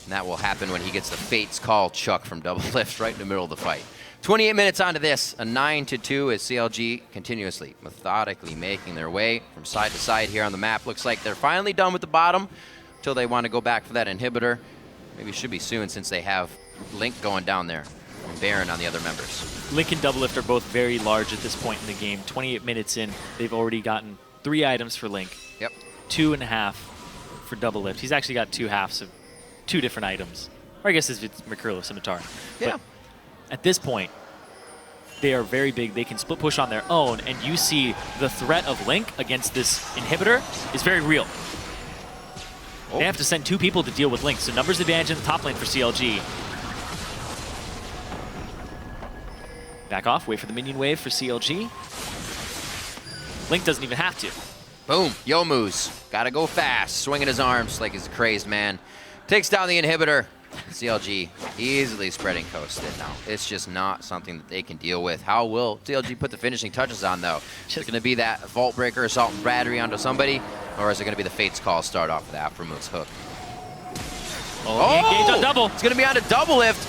And that will happen when he gets the Fate's Call Chuck from Double Lift right in the middle of the fight. 28 minutes onto this, a 9-2 as CLG continuously, methodically making their way from side to side here on the map. Looks like they're finally done with the bottom until they want to go back for that inhibitor. Maybe it should be soon since they have Link going down there and Baron on the other members.
Link and Double Lift are both very large at this point in the game. 28 minutes in, they've already gotten 3 items for Link.
Yep.
2.5 for Double Lift. He's actually got 2 halves of 2 different items. Or I guess it's Mercurlo Scimitar.
Yeah.
But at this point, they are very big. They can split push on their own, and you see the threat of Link against this inhibitor is very real. Oh. They have to send 2 people to deal with Link, so numbers advantage in the top lane for CLG. Back off, wait for the minion wave for CLG. Link doesn't even have to.
Boom, Youmuu's gotta go fast, swinging his arms like he's a crazed man. Takes down the inhibitor. CLG easily spreading coast in now. It's just not something that they can deal with. How will CLG put the finishing touches on, though? Is it going to be that Vault Breaker, Assault and Battery onto somebody? Or is it going to be the Fate's Call start off with Aphromu's hook?
Oh, he engaged on double.
It's going to be on a double lift.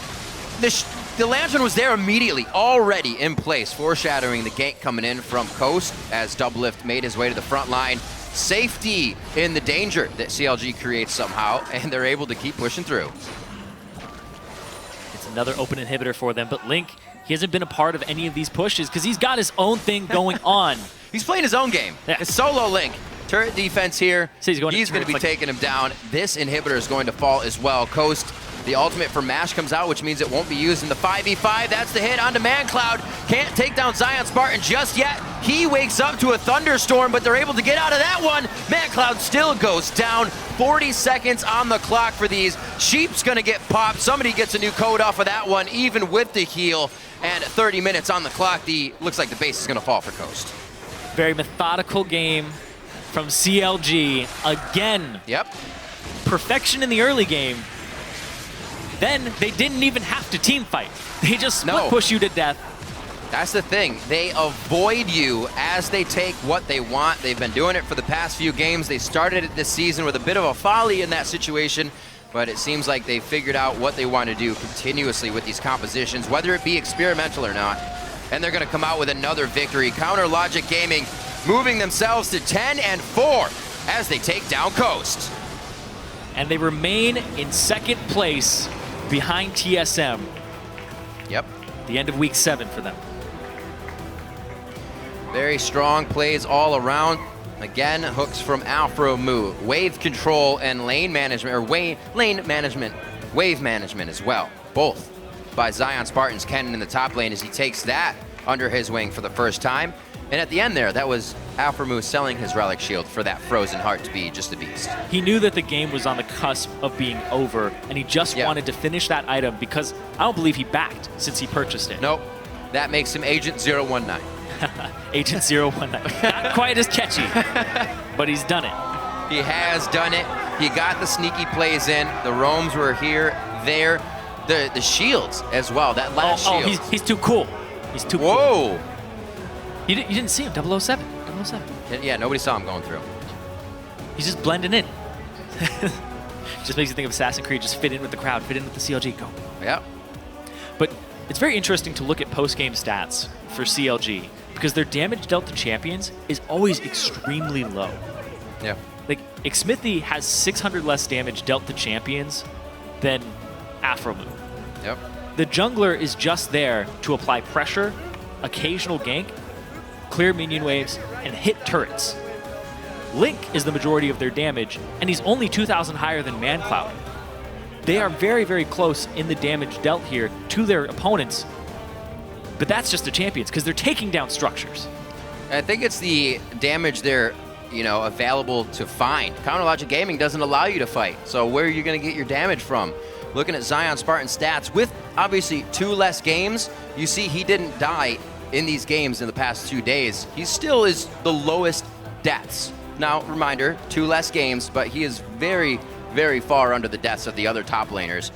The Lantern was there immediately, already in place, foreshadowing the gank coming in from Coast as Double Lift made his way to the front line. Safety in the danger that CLG creates somehow, and they're able to keep pushing through.
It's another open inhibitor for them, but Link, he hasn't been a part of any of these pushes because he's got his own thing going on.
He's playing his own game.
Yeah.
It's solo Link. Turret defense here.
So he's going
to be taking him down. This inhibitor is going to fall as well. Coast, the ultimate for Mash comes out, which means it won't be used in the 5v5. That's the hit onto ManCloud. Can't take down Zion Spartan just yet. He wakes up to a thunderstorm, but they're able to get out of that one. ManCloud still goes down. 40 seconds on the clock for these. Sheep's gonna get popped. Somebody gets a new code off of that one, even with the heal. And 30 minutes on the clock. Looks like the base is gonna fall for Coast.
Very methodical game from CLG again.
Yep.
Perfection in the early game. Then they didn't even have to team fight. They just split push you to death.
That's the thing. They avoid you as they take what they want. They've been doing it for the past few games. They started it this season with a bit of a folly in that situation, but it seems like they figured out what they want to do continuously with these compositions, whether it be experimental or not. And they're going to come out with another victory. Counter Logic Gaming moving themselves to 10-4 as they take down Coast.
And they remain in second place behind TSM.
Yep.
The end of week 7 for them.
Very strong plays all around. Again, hooks from Aphromu. Wave control and lane management, or wave management as well. Both by Zion Spartan's Kennen in the top lane as he takes that under his wing for the first time. And at the end there, that was Aphromu selling his Relic Shield for that Frozen Heart to be just a beast.
He knew that the game was on the cusp of being over, and he just wanted to finish that item because I don't believe he backed since he purchased it.
Nope. That makes him Agent 019.
Agent 019. Not quite as catchy, but he's done it.
He has done it. He got the sneaky plays in. The roams were here, there. The shields as well. That last shield.
Oh, he's too cool. He's too cool.
Whoa.
You didn't see him, 007. 007.
Yeah, nobody saw him going through.
He's just blending in. Just makes you think of Assassin's Creed. Just fit in with the crowd, fit in with the CLG. Go.
Yep.
But it's very interesting to look at post-game stats for CLG because their damage dealt to champions is always extremely low.
Yeah.
Like, Xmithie has 600 less damage dealt to champions than Aphromu.
Yep.
The jungler is just there to apply pressure, occasional gank, clear minion waves, and hit turrets. Link is the majority of their damage, and he's only 2,000 higher than ManCloud. They are very, very close in the damage dealt here to their opponents, but that's just the champions, because they're taking down structures.
I think it's the damage they're available to find. Counter Logic Gaming doesn't allow you to fight. So where are you going to get your damage from? Looking at Zion Spartan's stats, with obviously 2 less games, you see he didn't die in these games in the past 2 days. He still is the lowest deaths. Now, reminder, 2 less games, but he is very, very far under the deaths of the other top laners,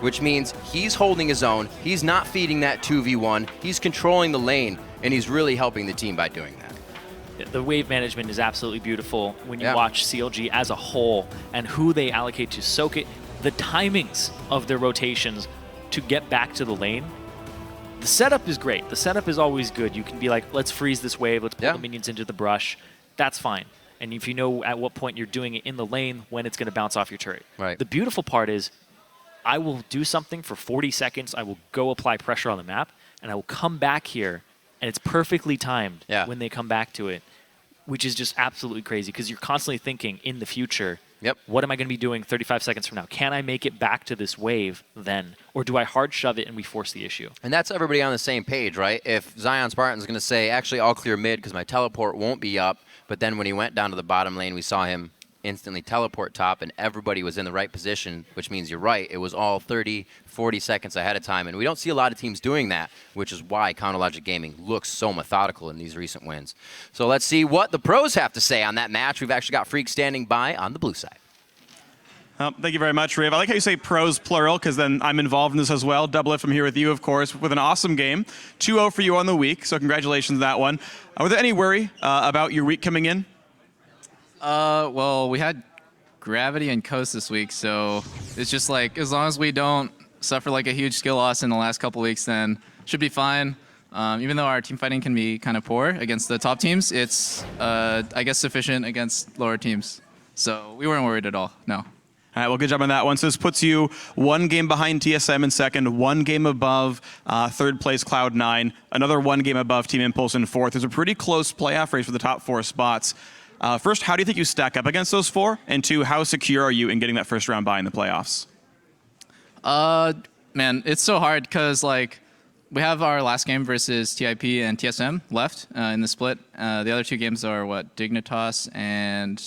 which means he's holding his own. He's not feeding that 2v1. He's controlling the lane, and he's really helping the team by doing that.
The wave management is absolutely beautiful when you watch CLG as a whole and who they allocate to soak it, the timings of their rotations to get back to the lane. The setup is great. The setup is always good. You can be like, let's freeze this wave, let's pull the minions into the brush. That's fine. And if you know at what point you're doing it in the lane, when it's going to bounce off your turret.
Right.
The beautiful part is I will do something for 40 seconds, I will go apply pressure on the map, and I will come back here, and it's perfectly timed when they come back to it, which is just absolutely crazy because you're constantly thinking in the future, what am I going to be doing 35 seconds from now? Can I make it back to this wave then? Or do I hard shove it and we force the issue?
And that's everybody on the same page, right? If Zion Spartan's going to say, actually, I'll clear mid because my teleport won't be up, but then when he went down to the bottom lane, we saw him instantly teleport top, and everybody was in the right position, which means you're right. It was all 30, 40 seconds ahead of time, and we don't see a lot of teams doing that, which is why Counter Logic Gaming looks so methodical in these recent wins. So let's see what the pros have to say on that match. We've actually got Freak standing by on the blue side.
Thank you very much, Riv. I like how you say pros plural, because then I'm involved in this as well. Double F, I'm here with you, of course, with an awesome game. 2-0 for you on the week, so congratulations on that one. Were there any worry about your week coming in?
Well, we had Gravity and Coast this week, so it's just like, as long as we don't suffer like a huge skill loss in the last couple weeks, then should be fine. Even though our team fighting can be kind of poor against the top teams, it's, I guess, sufficient against lower teams. So we weren't worried at all, no.
All right, well, good job on that one. So this puts you 1 game behind TSM in second, 1 game above third place Cloud9, another 1 game above Team Impulse in fourth. There's a pretty close playoff race for the top 4 spots. First, how do you think you stack up against those 4? And 2, how secure are you in getting that first round bye in the playoffs?
Man, it's so hard because like we have our last game versus TIP and TSM left in the split. The other 2 games are what, Dignitas and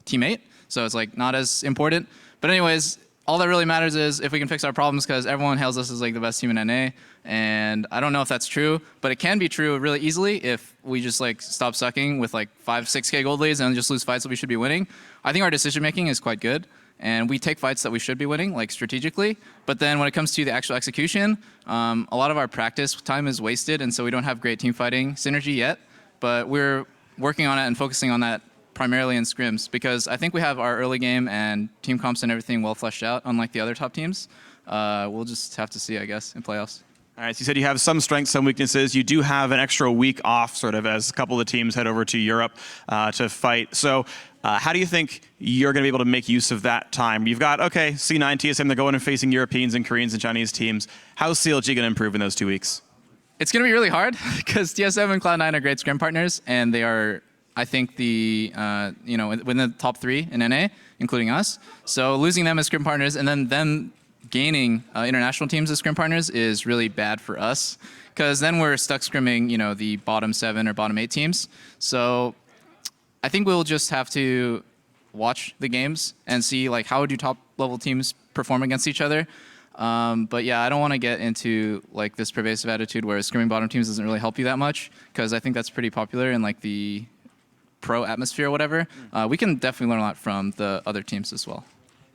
Teammate. So it's like not as important. But anyways, all that really matters is if we can fix our problems, because everyone hails us as like the best team in NA. And I don't know if that's true, but it can be true really easily if we just like stop sucking with like 5, 6K gold leads and just lose fights that we should be winning. I think our decision making is quite good. And we take fights that we should be winning, like strategically. But then when it comes to the actual execution, a lot of our practice time is wasted. And so we don't have great team fighting synergy yet. But we're working on it and focusing on that primarily in scrims, because I think we have our early game and team comps and everything well fleshed out, unlike the other top teams. We'll just have to see, I guess, in playoffs.
All right, so you said you have some strengths, some weaknesses. You do have an extra week off, sort of, as a couple of the teams head over to Europe to fight. So how do you think you're going to be able to make use of that time? You've got, okay, C9, TSM, they're going and facing Europeans and Koreans and Chinese teams. How's CLG going to improve in those 2 weeks?
It's going to be really hard, because TSM and Cloud9 are great scrim partners, and they are, I think, the within the top 3 in NA, including us. So losing them as scrim partners and then them gaining international teams as scrim partners is really bad for us, because then we're stuck scrimming, the bottom 7 or bottom 8 teams. So I think we'll just have to watch the games and see like how do top level teams perform against each other. But yeah, I don't want to get into like this pervasive attitude where scrimming bottom teams doesn't really help you that much, because I think that's pretty popular in like the pro atmosphere or whatever. We can definitely learn a lot from the other teams as well.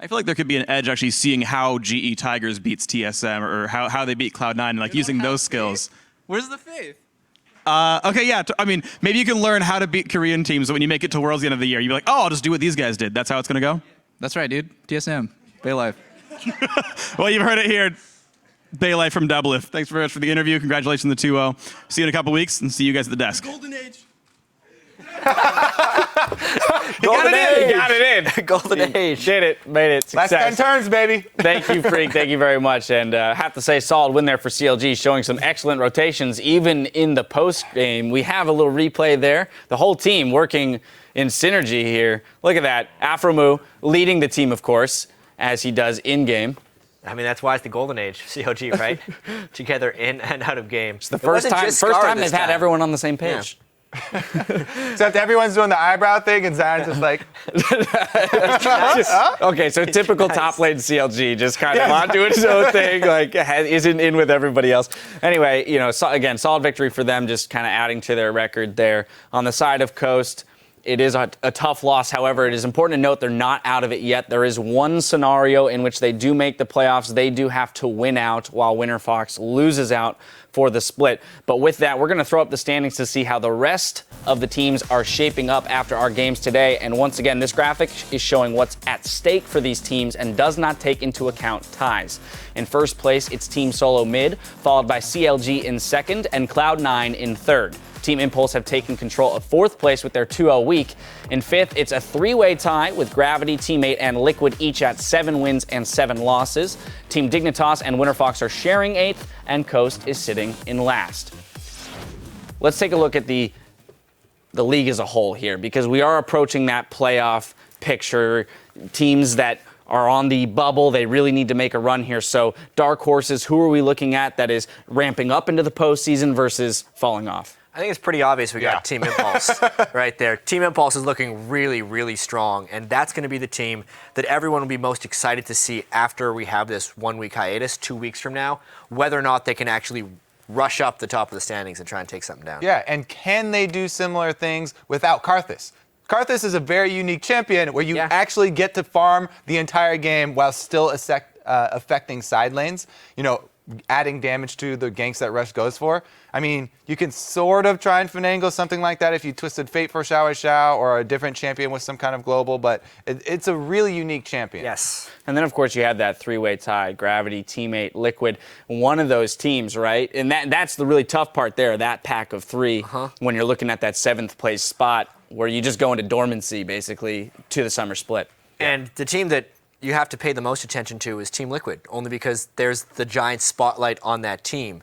I feel like there could be an edge actually seeing how GE Tigers beats TSM, or how they beat Cloud9, and like using those skills.
Where's the faith?
Okay, yeah. I mean, maybe you can learn how to beat Korean teams. So when you make it to Worlds at the end of the year, you'll be like, oh, I'll just do what these guys did. That's how it's going to go?
That's right, dude. TSM. Bay Life.
Well, you've heard it here. Bay Life from Double Lift. Thanks very much for the interview. Congratulations on the 2-0. See you in a couple weeks, and see you guys at the desk.
Golden Age.
Golden Age. Got it in.
Golden Age.
Did it. Made it. Success.
Last 10 turns, baby.
Thank you, Freak. Thank you very much. And have to say, solid win there for CLG, showing some excellent rotations even in the post game. We have a little replay there. The whole team working in synergy here. Look at that. Afromu leading the team, of course, as he does in game.
I mean, that's why it's the Golden Age, CLG, right? Together in and out of game.
It's the first time they've had everyone on the same page.
Yeah.
Except everyone's doing the eyebrow thing, and Zion's just like,
Okay, so typical top lane CLG, just kind of not doing his own thing, like isn't in with everybody else. Anyway, again, solid victory for them, just kind of adding to their record there. On the side of Coast, it is a tough loss. However, it is important to note they're not out of it yet. There is one scenario in which they do make the playoffs. They do have to win out while Winterfox loses out for the split. But with that, we're going to throw up the standings to see how the rest of the teams are shaping up after our games today. And once again, this graphic is showing what's at stake for these teams and does not take into account ties. In first place, it's Team Solo Mid, followed by CLG in second and Cloud9 in third. Team Impulse have taken control of fourth place with their 2-0 week. In fifth, it's a three-way tie with Gravity, Teammate, and Liquid each at 7 wins and 7 losses. Team Dignitas and Winterfox are sharing 8th, and Coast is sitting in last. Let's take a look at the league as a whole here, because we are approaching that playoff picture. Teams that are on the bubble, they really need to make a run here. So dark horses, who are we looking at that is ramping up into the postseason versus falling off?
I think it's pretty obvious we got Team Impulse right there. Team Impulse is looking really, really strong, and that's going to be the team that everyone will be most excited to see after we have this 1-week hiatus, 2 weeks from now, whether or not they can actually rush up the top of the standings and try and take something down.
yeah, and can they do similar things without Karthus? Karthus is a very unique champion where you actually get to farm the entire game while still affecting side lanes, adding damage to the ganks that Rush goes for. I mean, you can sort of try and finagle something like that if you twisted Fate for Xiao or a different champion with some kind of global, but it's a really unique champion.
Yes.
And then, of course, you have that three-way tie, Gravity, Teammate, Liquid, one of those teams, right? And that's the really tough part there, that pack of three, when you're looking at that 7th place spot where you just go into dormancy, basically, to the summer split.
And the team that you have to pay the most attention to is Team Liquid, only because there's the giant spotlight on that team.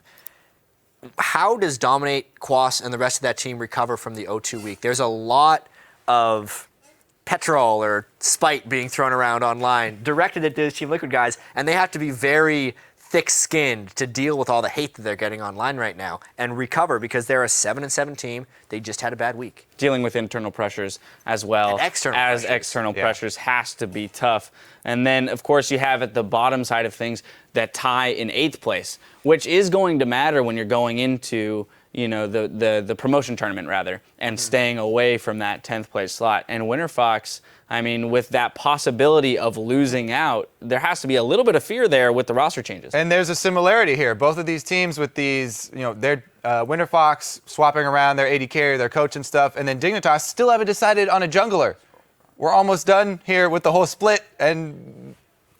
How does Dominate, Quas, and the rest of that team recover from the 0-2 week? There's a lot of petrol or spite being thrown around online directed at those Team Liquid guys, and they have to be very thick-skinned to deal with all the hate that they're getting online right now and recover, because they're a 7-7 team. They just had a bad week.
Dealing with internal pressures as well as external pressures has to be tough. And then, of course, you have at the bottom side of things that tie in 8th place, which is going to matter when you're going into the promotion tournament, rather, and staying away from that 10th place slot. And Winterfox, I mean, with that possibility of losing out, there has to be a little bit of fear there with the roster changes.
And there's a similarity here. Both of these teams with these, they're Winterfox swapping around their AD carry, their coach and stuff, and then Dignitas still haven't decided on a jungler. We're almost done here with the whole split, and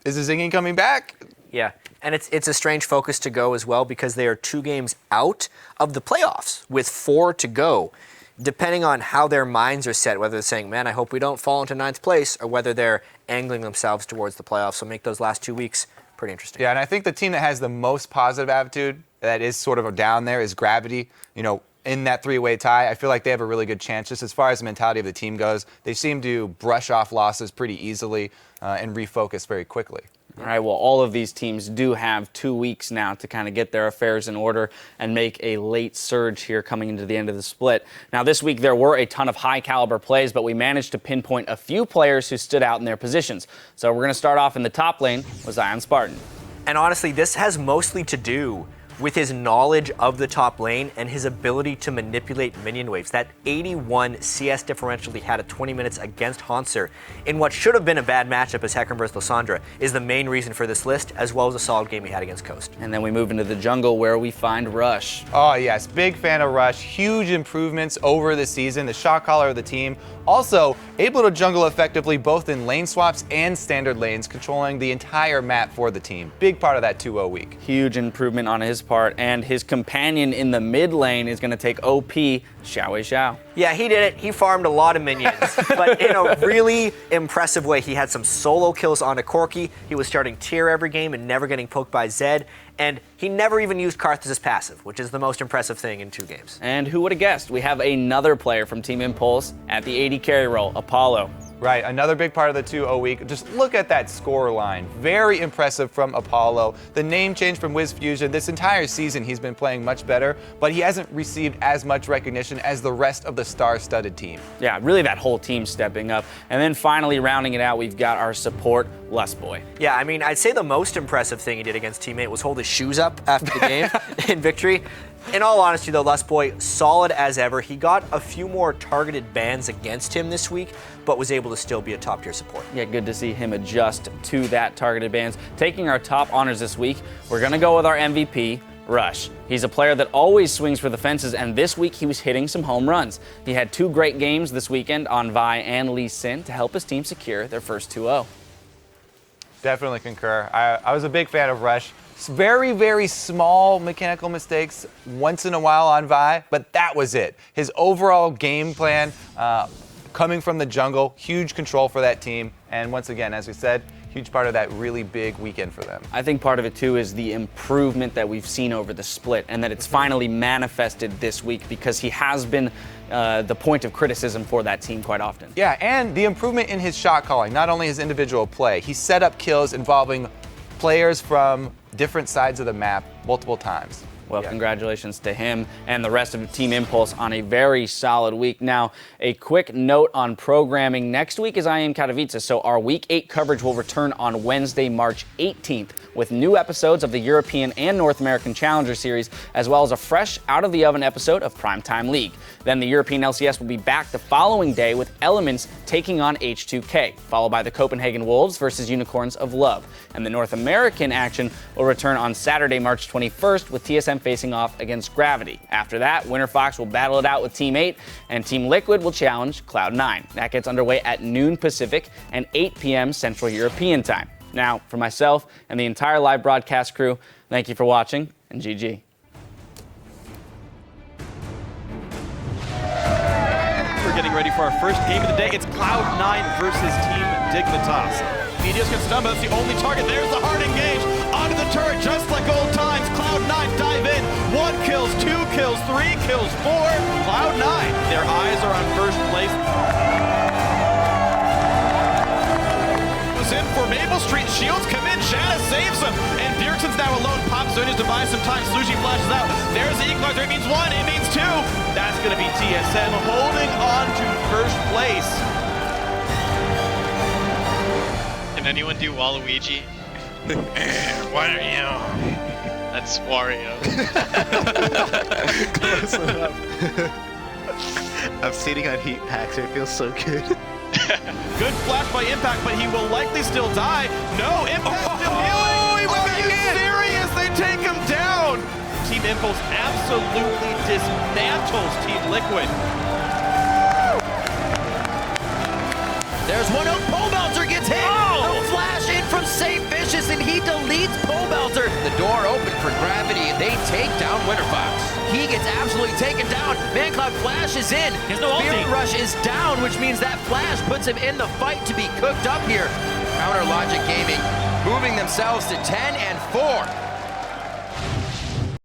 is the Zinging coming back?
Yeah, and it's a strange focus to go as well, because they are 2 games out of the playoffs with 4 to go. Depending on how their minds are set, whether they're saying, man, I hope we don't fall into 9th place, or whether they're angling themselves towards the playoffs. So make those last 2 weeks pretty interesting.
Yeah, and I think the team that has the most positive attitude, that is sort of down there, is Gravity. In that 3-way tie, I feel like they have a really good chance. Just as far as the mentality of the team goes, they seem to brush off losses pretty easily and refocus very quickly.
All right, well, all of these teams do have 2 weeks now to kind of get their affairs in order and make a late surge here coming into the end of the split. Now, this week there were a ton of high-caliber plays, but we managed to pinpoint a few players who stood out in their positions. So we're going to start off in the top lane with Zion Spartan.
And honestly, this has mostly to do with his knowledge of the top lane and his ability to manipulate minion waves. That 81 CS differential he had at 20 minutes against Hanser in what should have been a bad matchup as Hecarim versus Lysandra is the main reason for this list, as well as a solid game he had against Coast.
And then we move into the jungle where we find Rush.
Oh, yes. Big fan of Rush. Huge improvements over the season. The shot caller of the team. Also, able to jungle effectively both in lane swaps and standard lanes, controlling the entire map for the team. Big part of that 2-0 week.
Huge improvement on his part, and his companion in the mid lane is going to take OP Xiao.
Yeah, he did it. He farmed a lot of minions, but in a really impressive way. He had some solo kills on a Corki. He was starting tier every game and never getting poked by Zed. And he never even used Karthus' passive, which is the most impressive thing in 2 games.
And who would have guessed? We have another player from Team Impulse at the AD carry role, Apollo.
Right, another big part of the 2-0 week. Just look at that score line. Very impressive from Apollo. The name change from Wiz Fusion. This entire season he's been playing much better, but he hasn't received as much recognition as the rest of the star-studded team.
Yeah, really that whole team stepping up. And then finally rounding it out, we've got our support, Lustboy.
Yeah, I mean, I'd say the most impressive thing he did against Teammate was hold his shoes up after the game in victory. In all honesty, though, Lustboy, solid as ever. He got a few more targeted bans against him this week, but was able to still be a top-tier support.
Yeah, good to see him adjust to that targeted bans. Taking our top honors this week, we're going to go with our MVP, Rush. He's a player that always swings for the fences, and this week he was hitting some home runs. He had 2 great games this weekend on Vi and Lee Sin to help his team secure their first 2-0.
Definitely concur. I was a big fan of Rush. Very, very small mechanical mistakes once in a while on Vi, but that was it. His overall game plan, coming from the jungle, huge control for that team. And once again, as we said, huge part of that really big weekend for them.
I think part of it too is the improvement that we've seen over the split, and that it's finally manifested this week because he has been the point of criticism for that team quite often.
Yeah, and the improvement in his shot calling, not only his individual play, he set up kills involving players from different sides of the map multiple times.
Well, congratulations to him and the rest of Team Impulse on a very solid week. Now, a quick note on programming. Next week is IEM Katowice, so our Week 8 coverage will return on Wednesday, March 18th, with new episodes of the European and North American Challenger Series, as well as a fresh, out-of-the-oven episode of Primetime League. Then the European LCS will be back the following day with Elements taking on H2K, followed by the Copenhagen Wolves versus Unicorns of Love. And the North American action will return on Saturday, March 21st, with TSM facing off against Gravity. After that, Winterfox will battle it out with Team 8, and Team Liquid will challenge Cloud9. That gets underway at noon Pacific and 8 p.m. Central European time. Now, for myself and the entire live broadcast crew, thank you for watching, and GG.
We're getting ready for our first game of the day. It's Cloud9 versus Team Dignitas. Meteos gets done, but that's the only target. There's the hard engage onto the turret, just like old times. Cloud9 dive in. 1 kills, 2 kills, 3 kills, 4. Cloud9, their eyes are on first place. Goes in for Maple Street. Shields come in. Shanna saves him. And Bjergsen's now alone. Pops Zonius to buy some time. Slugy flashes out. There's the equalizer. It means 1. It means 2. That's going to be TSM holding on to first place.
Can anyone do Waluigi? What are you? That's Wario.
Close enough. I'm sitting on heat packs. It feels so good.
Good flash by Impact, but he will likely still die. No, Impact still healing. Are you serious? They take him down. Team Impulse absolutely dismantles Team Liquid.
There's one out. Pole Bouncer gets hit. Oh! The flash in from Safe Vicious, and he deletes Pole Bouncer. The door open for Gravity, and they take down Winterfox. He gets absolutely taken down. ManCloud flashes in. Spirit Rush is down, which means that flash puts him in the fight to be cooked up here. Counter Logic Gaming moving themselves to 10-4.